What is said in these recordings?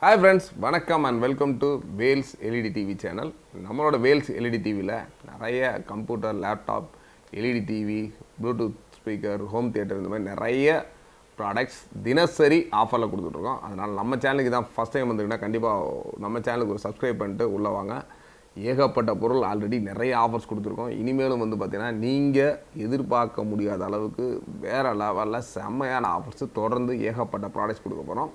Hi friends, வணக்கம் and welcome to Vels LED TV channel. நம்மளோட Vels LED TVல நிறைய computer, laptop, LED TV, Bluetooth speaker, home theatre இந்த மாதிரி நிறைய products தினசரி ஆஃபரில் கொடுத்துட்ருக்கோம். அதனால் நம்ம சேனலுக்கு தான் ஃபஸ்ட் டைம் வந்துக்கிட்டால் கண்டிப்பாக நம்ம சேனலுக்கு ஒரு சப்ஸ்கிரைப் பண்ணிட்டு உள்ளே வாங்க. ஏகப்பட்ட பொருள் ஆல்ரெடி நிறைய ஆஃபர்ஸ் கொடுத்துருக்கோம். இனிமேலும் வந்து பார்த்திங்கன்னா நீங்கள் எதிர்பார்க்க முடியாத அளவுக்கு வேறு லெவலில் செம்மையான ஆஃபர்ஸ் தொடர்ந்து ஏகப்பட்ட ப்ராடக்ட்ஸ் கொடுக்க போகிறோம்.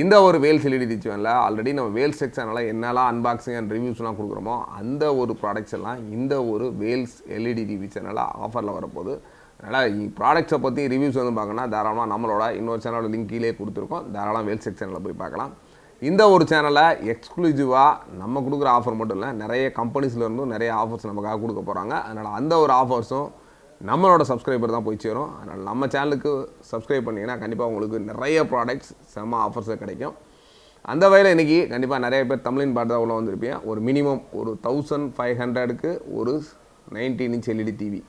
இந்த ஒரு வேல்ஸ் எல்இடி சேனலில் ஆல்ரெடி நம்ம வேல்ஸ் செக்ஷனில் என்னெல்லாம் அன்பாக்சிங் அண்ட் ரிவ்யூஸ்லாம் கொடுக்குறோமோ அந்த ஒரு ப்ராடக்ட்ஸ் எல்லாம் இந்த ஒரு வேல்ஸ் எல்இடி டிவி சேனலில் ஆஃபரில் வரப்போகுது. அதனால் ப்ராடக்ட்ஸை பற்றி ரிவ்யூஸ் வந்து பார்க்கணுன்னா தாராளமாக நம்மளோட இன்னொரு சேனலோட லிங்க் கீழே கொடுத்துருக்கோம். தாராளமாக வேல்ஸ் செக்ஷனில் போய் பார்க்கலாம். இந்த ஒரு சேனலை எக்ஸ்க்ளூசிவாக நம்ம கொடுக்குற ஆஃபர் மட்டும் இல்லை, நிறைய கம்பெனிஸ்லேருந்தும் நிறைய ஆஃபர்ஸ் நமக்காக கொடுக்க போகிறாங்க. அதனால் அந்த ஒரு ஆஃபர்ஸும் நம்மளோட சப்ஸ்கிரைபர் தான் போய் சேரும். அதனால் நம்ம சேனலுக்கு சப்ஸ்கிரைப் பண்ணிங்கன்னா கண்டிப்பாக உங்களுக்கு நிறைய ப்ராடக்ட்ஸ் செம்ம ஆஃபர்ஸில் கிடைக்கும். அந்த வகையில் இன்றைக்கி கண்டிப்பாக நிறைய பேர் தமிழின் பாட்டு தான் உள்ள வந்திருப்பீங்க. ஒரு மினிமம் ஒரு 1500க்கு ஒரு 19 இன்ச் எல்இடி டிவி.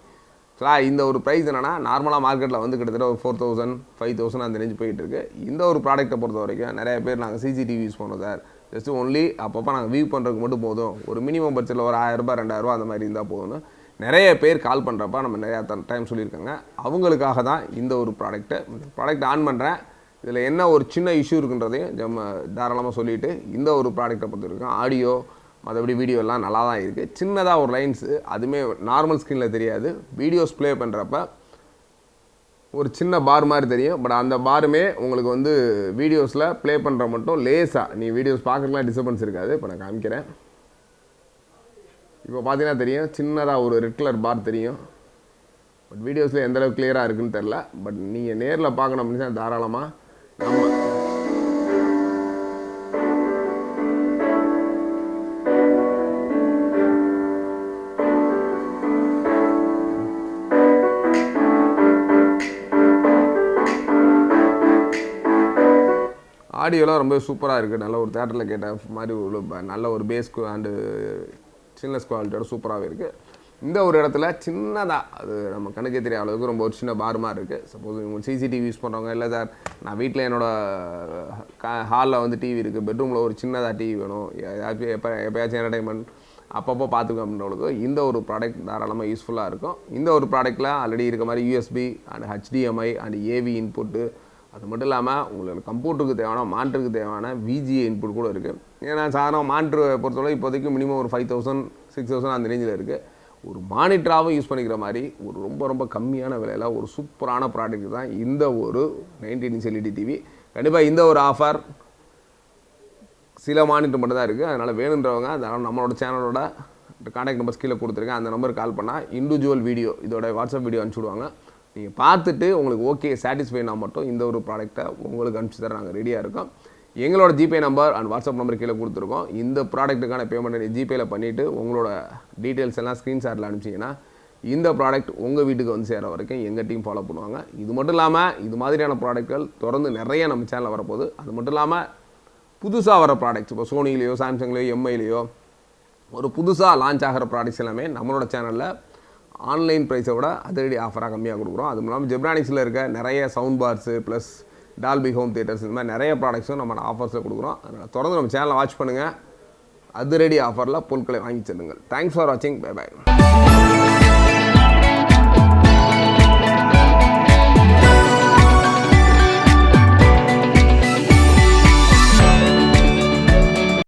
ஸோ இந்த ஒரு ப்ரைஸ் என்னென்னா நார்மலாக மார்க்கெட்டில் வந்து கிட்டத்தட்ட ஒரு 4000 5000 அந்த ரேஞ்ச் போயிட்டு இருக்குது. இந்த ஒரு ப்ராடக்ட்டை பொறுத்த வரைக்கும் நிறைய பேர் நாங்கள் சிசிடிவி யூஸ் பண்ணுறோம் சார், ஜஸ்ட் ஒன்லி அப்பப்போ நாங்கள் வியூ பண்ணுறதுக்கு மட்டும் போதும், ஒரு மினிமம் பட்ஜெட்டில் ஒரு 1000 ரூபாய் 2000 அந்த மாதிரி இருந்தால் போதும் நிறைய பேர் கால் பண்ணுறப்ப நம்ம நிறையா டைம் சொல்லியிருக்காங்க. அவங்களுக்காக தான் இந்த ஒரு ப்ராடக்ட் ஆன் பண்ணுறேன். இதில் என்ன ஒரு சின்ன இஷ்யூ இருக்குன்றதையும் நம்ம தாராளமாக சொல்லிவிட்டு இந்த ஒரு ப்ராடக்ட்டை பொறுத்த வரைக்கும் ஆடியோ மற்றபடி வீடியோ எல்லாம் நல்லா தான் இருக்குது. சின்னதாக ஒரு லைன்ஸு அதுவுமே நார்மல் ஸ்க்ரீனில் தெரியாது. வீடியோஸ் ப்ளே பண்ணுறப்ப ஒரு சின்ன பார் மாதிரி தெரியும். பட் அந்த பாருமே உங்களுக்கு வந்து வீடியோஸில் ப்ளே பண்ணுற மட்டும் லேஸாக நீ வீடியோஸ் பார்க்குறதுலாம் டிஸ்டர்பன்ஸ் இருக்காது. இப்போ நான் காமிக்கிறேன். இப்போ பார்த்தீங்கன்னா தெரியும், சின்னதாக ஒரு ரெட் கலர் பார் தெரியும். பட் வீடியோஸில் எந்தளவுக்கு கிளியராக இருக்குன்னு தெரில. பட் நீங்கள் நேரில் பார்க்கணும் அப்படின்னா தாராளமாக நம்ம ஆடியோலாம் ரொம்ப சூப்பராக இருக்குது. நல்ல ஒரு தேட்டரில் கேட்ட மாதிரி ஒரு நல்ல ஒரு பேஸ் அண்டு சின்னஸ் குவாலிட்டியோட சூப்பராகவே இருக்குது. இந்த ஒரு இடத்துல சின்னதாக அது நம்ம கணக்கே தெரியாத அளவுக்கு ரொம்ப ஒரு சின்ன பார் மாதிரி இருக்குது. சப்போஸ் உங்களுக்கு சிசிடிவி யூஸ் பண்ணுறவங்க, இல்லை சார் நான் வீட்டில் என்னோடய ஹாலில் வந்து டிவி இருக்குது, பெட்ரூமில் ஒரு சின்னதாக டிவி வேணும், ஏதாச்சும் எப்போயாச்சும் என்டர்டைன்மெண்ட் அப்பப்போ பார்த்துக்கோ அப்படின்றவங்களுக்கு இந்த ஒரு ப்ராடக்ட் தாராளமாக யூஸ்ஃபுல்லாக இருக்கும். இந்த ஒரு ப்ராடக்ட்டில் ஆல்ரெடி இருக்க மாதிரி USB and HDMI and AV input, அது மட்டும் இல்லாமல் உங்களுக்கு கம்ப்யூட்டருக்கு தேவையான மானிட்டருக்கு தேவையான VGA இன்புட் கூட இருக்குது. ஏன்னா சாதாரண மானிட்டர் பொறுத்தவரை இப்போதைக்கு மினிமம் ஒரு 5000 6000 அந்த ரேஞ்சில் இருக்குது. ஒரு மானிட்டராகவும் யூஸ் பண்ணிக்கிற மாதிரி ஒரு ரொம்ப கம்மியான விலையில் ஒரு சூப்பரான ப்ராடக்ட் தான் இந்த ஒரு 19 இன்ச் எல்இடி டிவி. கண்டிப்பாக இந்த ஒரு ஆஃபர் சில மானிட்டர் மட்டும் தான் இருக்குது. அதனால் வேணுன்றவங்க அதனால் நம்மளோட சேனலோட கான்டாக்ட் நம்பர் கீழே கொடுத்துருக்கேன். அந்த நம்பருக்கு கால் பண்ணால் இண்டிவிஜுவல் வீடியோ இதோட வாட்ஸ்அப் வீடியோ அனுப்பிச்சுடுவாங்க. நீங்கள் பார்த்துட்டு உங்களுக்கு ஓகே சாட்டிஸ்ஃபைனா மட்டும் இந்த ஒரு ப்ராடக்ட்டை உங்களுக்கு அனுப்பிச்சு தர நாங்கள் ரெடியாக இருக்கோம். எங்களோட GPay number and WhatsApp number கீழே கொடுத்துருக்கோம். இந்த ப்ராடக்ட்டுக்கான பேமெண்ட் ஜிபேயில் பண்ணிவிட்டு உங்களோட டீட்டெயில்ஸ் எல்லாம் ஸ்க்ரீன்ஷாட்டில் அனுப்பிச்சிங்கன்னா இந்த ப்ராடக்ட் உங்கள் வீட்டுக்கு வந்து சேர வரைக்கும் எங்கள் டீம் ஃபாலோ பண்ணுவாங்க. இது மட்டும் இல்லாமல் இது மாதிரியான ப்ராடக்ட்கள் தொடர்ந்து நிறைய நம்ம சேனலில் வரப்போகுது. அது மட்டும் இல்லாமல் புதுசாக வர ப்ராடக்ட்ஸ் இப்போ சோனிலேயோ சாம்சங்லேயோ எம்ஐலேயோ ஒரு புதுசாக லான்ச் ஆகிற ப்ராடக்ட்ஸ் எல்லாமே நம்மளோட சேனலில் ஆன்லைன் ப்ரைஸை விட அதிரடி ஆஃபராக கம்மியாக கொடுக்குறோம். அதுவும் இல்லாமல் ஜெப்ரானிக்ஸில் இருக்க நிறைய sound bars plus Dolby home theatres இந்த மாதிரி நிறைய ப்ராடக்ட்ஸும் நம்ம ஆஃபர்ஸில் கொடுக்குறோம். அதனால் தொடர்ந்து நம்ம சேனலை வாட்ச் பண்ணுங்கள். அதிரடி ஆஃபரில் பொருட்களை வாங்கி செல்லுங்கள். தேங்க்ஸ் ஃபார் வாட்சிங். Bye bye.